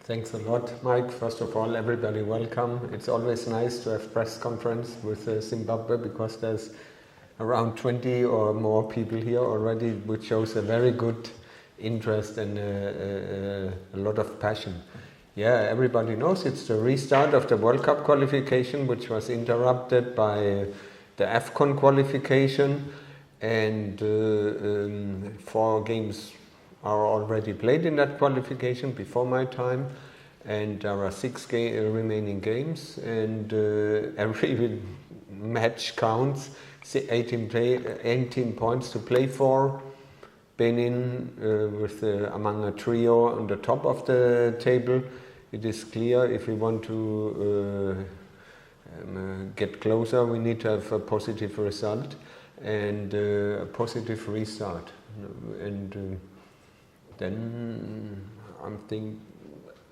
Thanks a lot, Mike. First of all, everybody welcome. It's always nice to have press conference with Zimbabwe because there's around 20 or more people here already, which shows a very good interest and a lot of passion. Yeah, everybody knows it's the restart of the World Cup qualification, which was interrupted by the AFCON qualification, and 4 games are already played in that qualification before my time, and there are 6 remaining games, and every match counts. 18 points to play for. Benin among a trio on the top of the table. It is clear if we want to get closer, we need to have a positive result and a positive restart. And then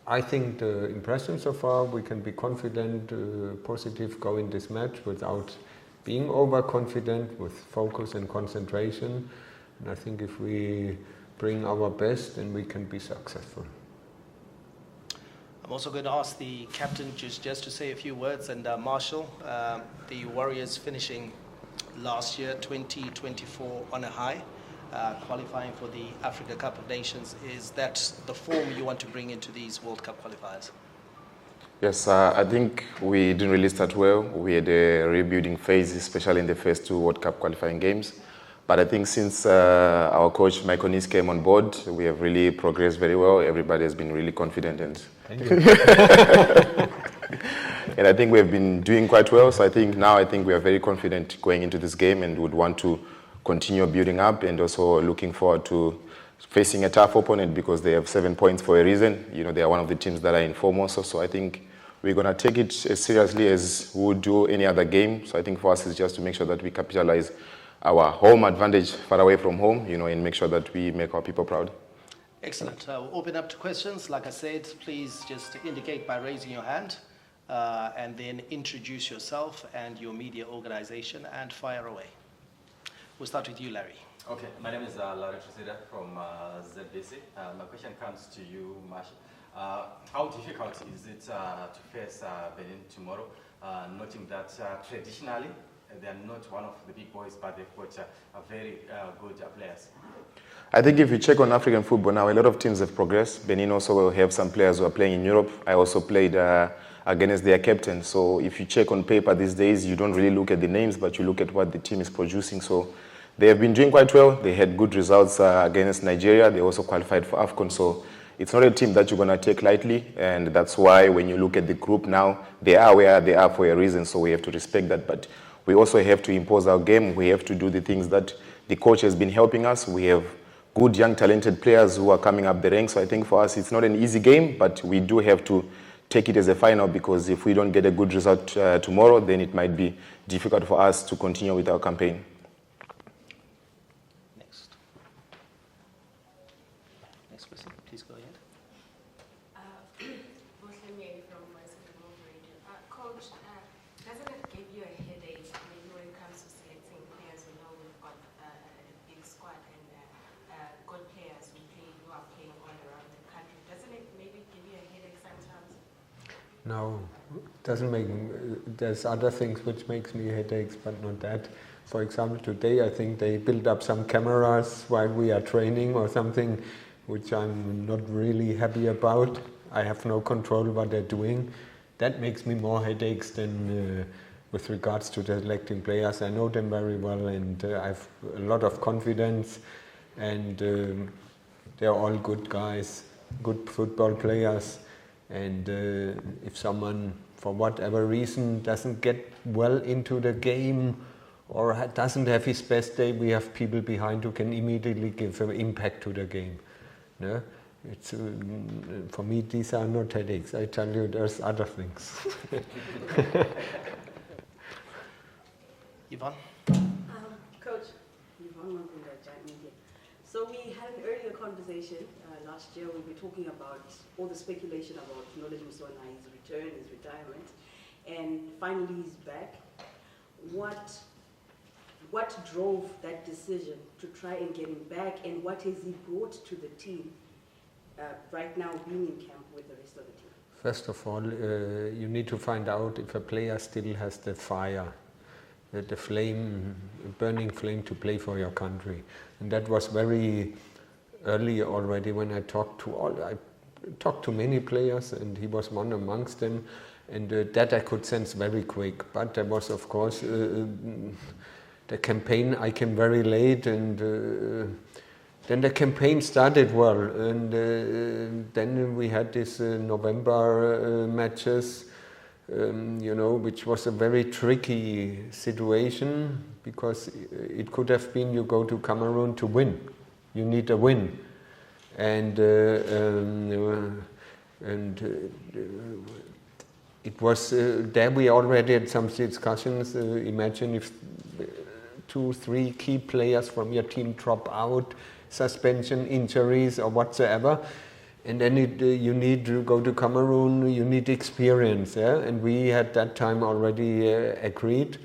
I think the impression so far, we can be confident, positive, go in this match without being overconfident, with focus and concentration. And I think if we bring our best, then we can be successful. I'm also going to ask the captain just to say a few words. And Marshall, the Warriors finishing last year, 2024, on a high, qualifying for the Africa Cup of Nations. Is that the form you want to bring into these World Cup qualifiers? Yes, I think we didn't really start well. We had a rebuilding phase, especially in the first 2 World Cup qualifying games. But I think since our coach, Michael Nees, came on board, we have really progressed very well. Everybody has been really confident. And and I think we have been doing quite well. So I think we are very confident going into this game and would want to continue building up, and also looking forward to facing a tough opponent because they have 7 points for a reason. You know, they are one of the teams that are in form also. So I think we're going to take it as seriously as we would do any other game. So I think for us it's just to make sure that we capitalize our home advantage far away from home, you know, and make sure that we make our people proud. Excellent. We'll open up to questions. Like I said, please just indicate by raising your hand and then introduce yourself and your media organization and fire away. We'll start with you, Larry. Okay, my name is Larry Trisida from ZBC. My question comes to you, Marshall. How difficult is it to face Benin tomorrow, noting that traditionally they are not one of the big boys, but they've got very good players? I think if you check on African football now, a lot of teams have progressed. Benin also will have some players who are playing in Europe. I also played against their captain. So if you check on paper these days, you don't really look at the names, but you look at what the team is producing. So they have been doing quite well. They had good results against Nigeria. They also qualified for AFCON. So it's not a team that you're going to take lightly. And that's why when you look at the group now, they are where they are for a reason. So we have to respect that. But we also have to impose our game. We have to do the things that the coach has been helping us. We have good, young, talented players who are coming up the ranks. So I think for us, it's not an easy game, but we do have to take it as a final, because if we don't get a good result tomorrow, then it might be difficult for us to continue with our campaign. Next person, please go ahead. Coach, doesn't it give you a headache maybe when it comes to selecting players? We know we've got a big squad and good players who are playing all around the country. Doesn't it maybe give you a headache sometimes? No, it doesn't make. There's other things which makes me headaches, but not that. For example, today I think they built up some cameras while we are training or something, which I'm not really happy about. I have no control what they're doing. That makes me more headaches than with regards to selecting players. I know them very well, and I have a lot of confidence, and they're all good guys, good football players. And if someone, for whatever reason, doesn't get well into the game or doesn't have his best day, we have people behind who can immediately give an impact to the game. No? It's, for me, these are not headaches. I tell you, there's other things. Yvonne? Coach, Yvonne from the Giant Media. So we had an earlier conversation last year. We were talking about all the speculation about Knowledge Musona, his return, his retirement, and finally he's back. What drove that decision to try and get him back, and what has he brought to the team right now being in camp with the rest of First of all, you need to find out if a player still has the fire, the flame, burning flame to play for your country. And that was very early already when I talked to many players, and he was one amongst them, and that I could sense very quick. But there was, of course, the campaign. I came very late, and then the campaign started well, and then we had this November matches, which was a very tricky situation, because it could have been you go to Cameroon to win. You need a win, and it was there we already had some discussions. Imagine if 2-3 key players from your team drop out, suspension, injuries, or whatsoever, and then you need to go to Cameroon. You need experience, yeah? And we had that time already agreed.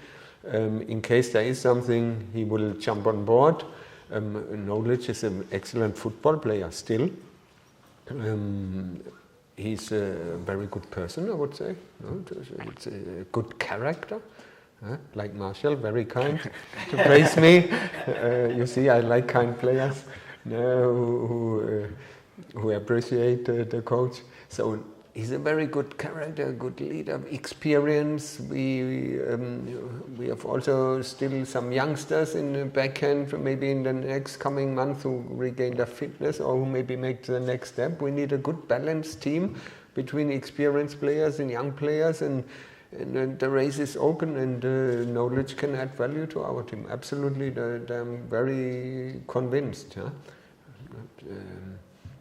In case there is something, he will jump on board. Knowledge is an excellent football player still. He's a very good person, I would say. It's a good character. Like Marshall, very kind to praise me. You see, I like kind players who appreciate the coach. So he's a very good character, good leader, experience. We have also still some youngsters in the backhand, maybe in the next coming month, who regain their fitness or who maybe make the next step. We need a good balanced team between experienced players and young players, and the race is open, and knowledge can add value to our team. Absolutely, I'm very convinced. Huh?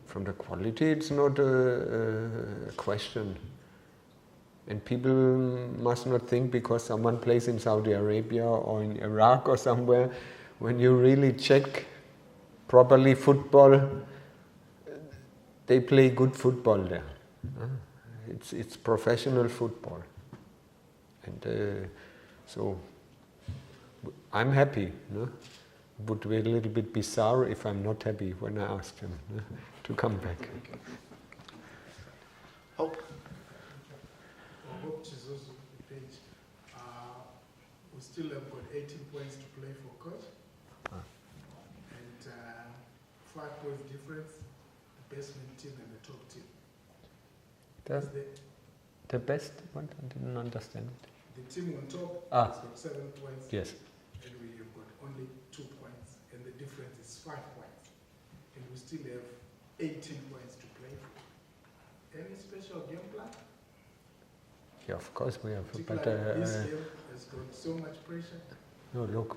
From the quality, it's not a question. And people must not think because someone plays in Saudi Arabia or in Iraq or somewhere, when you really check properly football, they play good football there. It's professional football. And so I'm happy. No? It would be a little bit bizarre if I'm not happy when I ask him to come back. Hope. Hope is also the page. We still have got 18 points to play for coach. And 5 points difference, the basement team and the top team. The best one? I didn't understand it. The team on top has got 7 points. Yes. And we have got only 2 points. And the difference is 5 points. And we still have 18 points to play for. Any special game plan? Yeah, of course we have. But this game has got so much pressure. No, look,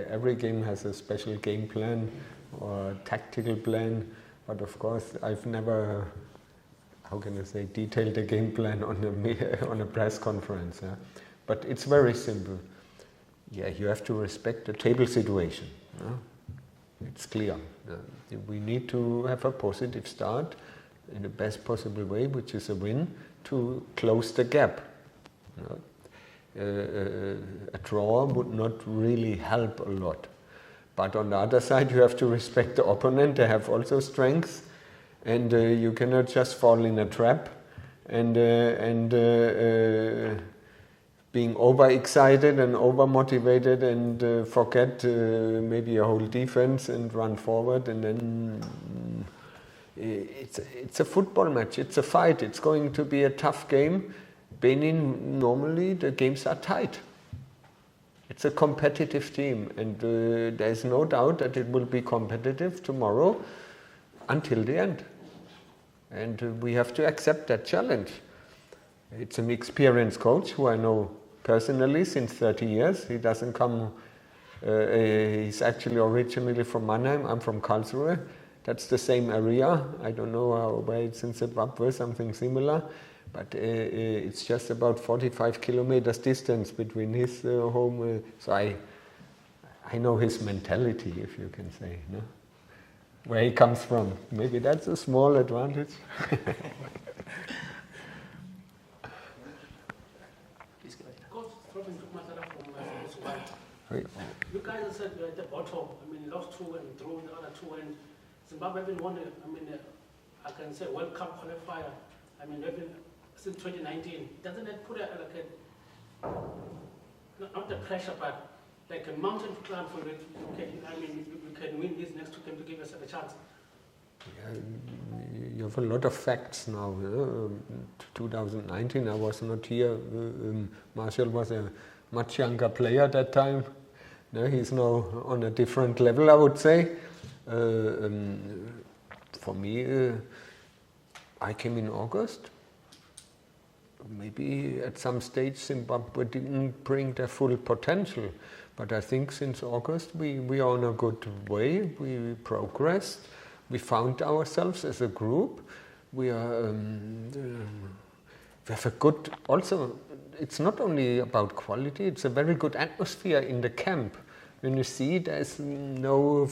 every game has a special game plan or tactical plan. But of course, I've never, how can I say, detailed a game plan on a press conference. Yeah? But it's very simple. Yeah, you have to respect the table situation. Yeah? It's clear. We need to have a positive start in the best possible way, which is a win, to close the gap. A draw would not really help a lot. But on the other side, you have to respect the opponent. They have also strengths, and you cannot just fall in a trap and being overexcited and overmotivated and forget maybe your whole defense and run forward, and then it's a football match. It's a fight. It's going to be a tough game. Benin, normally the games are tight. It's a competitive team, and there is no doubt that it will be competitive tomorrow until the end. And we have to accept that challenge. It's an experienced coach who I know personally since 30 years. He doesn't come, he's actually originally from Mannheim. I'm from Karlsruhe. That's the same area. I don't know where it's in Zimbabwe, something similar. But it's just about 45 kilometers distance between his home. So I know his mentality, if you can say, no? Where he comes from. Maybe that's a small advantage. You guys said you're at the bottom. I mean, lost 2 and drew the other 2, and Zimbabwe haven't won. I can say World Cup qualifier. I mean, since 2019, doesn't it put not the pressure, but like a mountain to climb for it? We can win these next 2 games to give us a chance. Yeah, you have a lot of facts now. 2019, I was not here. Marshall was a much younger player at that time. No, he's now on a different level, I would say. For me, I came in August. Maybe at some stage Zimbabwe didn't bring their full potential, but I think since August we are on a good way. We progressed. We found ourselves as a group. We have a good, also, it's not only about quality, it's a very good atmosphere in the camp. When you see there's no,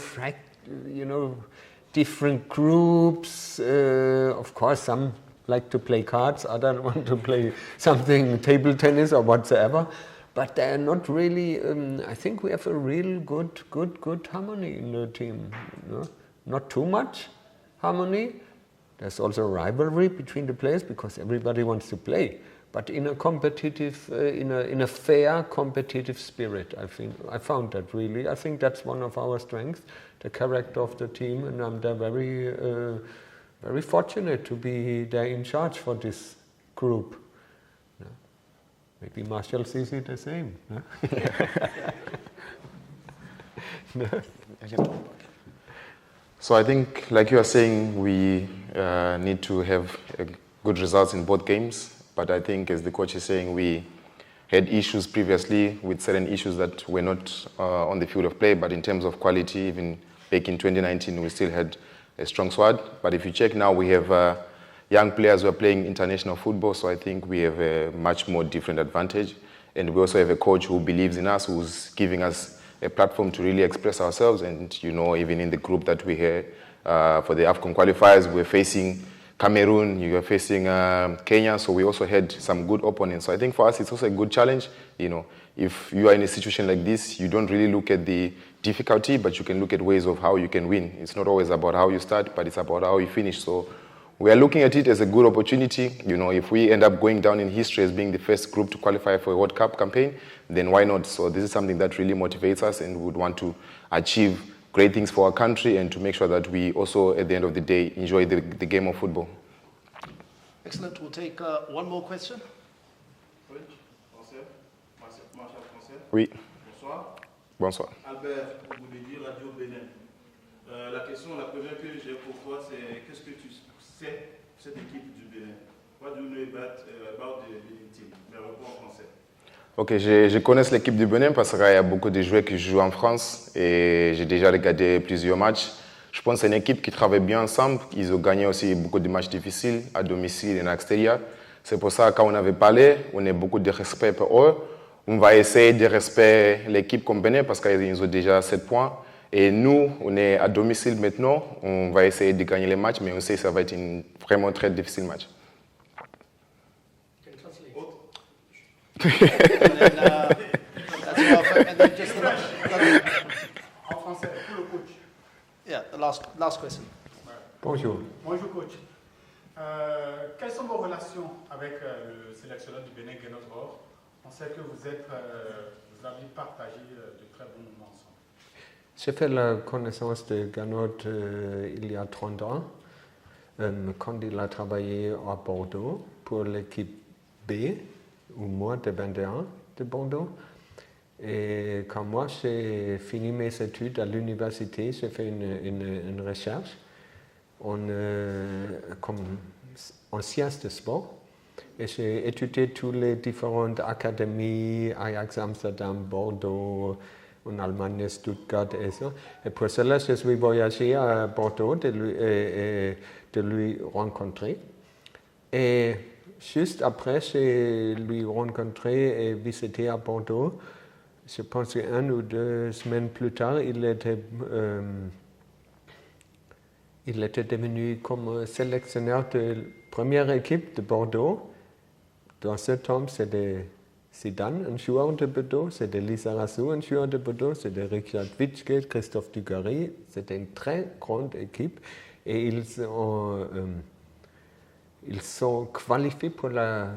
different groups. Of course, some like to play cards, others want to play something, table tennis or whatsoever. But they're not really, I think we have a real good harmony in the team. Not too much harmony. There's also rivalry between the players because everybody wants to play. But in a competitive, in a fair competitive spirit, I found that really. I think that's one of our strengths, the character of the team, and I'm there very fortunate to be there in charge for this group. Yeah. Maybe Marshall sees it the same. No? So I think, like you are saying, we need to have good results in both games. But I think, as the coach is saying, we had issues previously with certain issues that were not on the field of play. But in terms of quality, even back in 2019, we still had a strong squad. But if you check now, we have young players who are playing international football. So I think we have a much more different advantage. And we also have a coach who believes in us, who's giving us a platform to really express ourselves. And, even in the group that we have for the AFCON qualifiers, we're facing Cameroon, you are facing Kenya, so we also had some good opponents. So I think for us, it's also a good challenge. If you are in a situation like this, you don't really look at the difficulty, but you can look at ways of how you can win. It's not always about how you start, but it's about how you finish. So we are looking at it as a good opportunity. If we end up going down in history as being the first group to qualify for a World Cup campaign, then why not? So this is something that really motivates us, and we would want to achieve great things for our country and to make sure that we also, at the end of the day, enjoy the game of football. Excellent. We'll take one more question. Oui. Bonsoir. Bonsoir. Albert, vous voulez dire Radio Benin. La première que j'ai pour toi, c'est qu'est-ce que tu sais de cette équipe du Bénin? What do you know about the Benin team? Mais réponds en français. Ok, je connais l'équipe du Bénin parce qu'il y a beaucoup de joueurs qui jouent en France et j'ai déjà regardé plusieurs matchs. Je pense que c'est une équipe qui travaille bien ensemble. Ils ont gagné aussi beaucoup de matchs difficiles à domicile et à l'extérieur. C'est pour ça que quand on avait parlé, on a beaucoup de respect pour eux. On va essayer de respecter l'équipe comme Bénin parce qu'ils ont déjà 7 points. Et nous, on est à domicile maintenant. On va essayer de gagner les matchs, mais on sait que ça va être un vraiment très difficile match. En français, pour le coach. Yeah, the last question. Bonjour. Bonjour coach. Quelles sont vos relations avec le sélectionneur du Bénin, Genot Or? On sait que vous avez partagé de très bons moments ensemble. J'ai fait la connaissance de Genot il y a 30 ans, quand il a travaillé à Bordeaux pour l'équipe B, ou moi de 21 de Bordeaux. Et quand moi j'ai fini mes études à l'université, j'ai fait une recherche en sciences de sport. Et j'ai étudié toutes les différentes académies, Ajax Amsterdam, Bordeaux, en Allemagne, Stuttgart et ça. Et pour cela, je suis voyagé à Bordeaux de lui rencontrer. Et juste après, j'ai lui rencontré et visité à Bordeaux. Je pense qu'une ou 2 semaines plus tard, il était devenu comme sélectionneur de la première équipe de Bordeaux. Dans ce temps, c'était Zidane, un joueur de Bordeaux, c'était Lisa Rassou, un joueur de Bordeaux, c'était Richard Witschke, Christophe Dugarry. C'était une très grande équipe et ils ont ils sont qualifiés pour la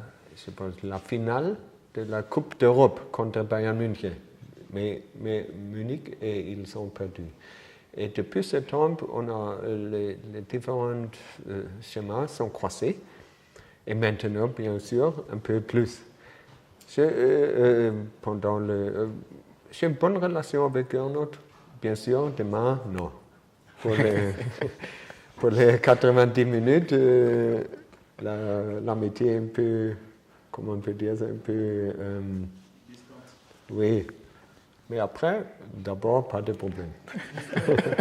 finale de la Coupe d'Europe contre Bayern München. Mais Munich, et ils ont perdu. Et depuis septembre, les différents chemins sont croisés. Et maintenant, bien sûr, un peu plus. J'ai une bonne relation avec un autre. Bien sûr, demain, non. Pour les 90 minutes, l'amitié est un peu, comment on peut dire, c'est un peu... oui. Mais après, d'abord, pas de problème.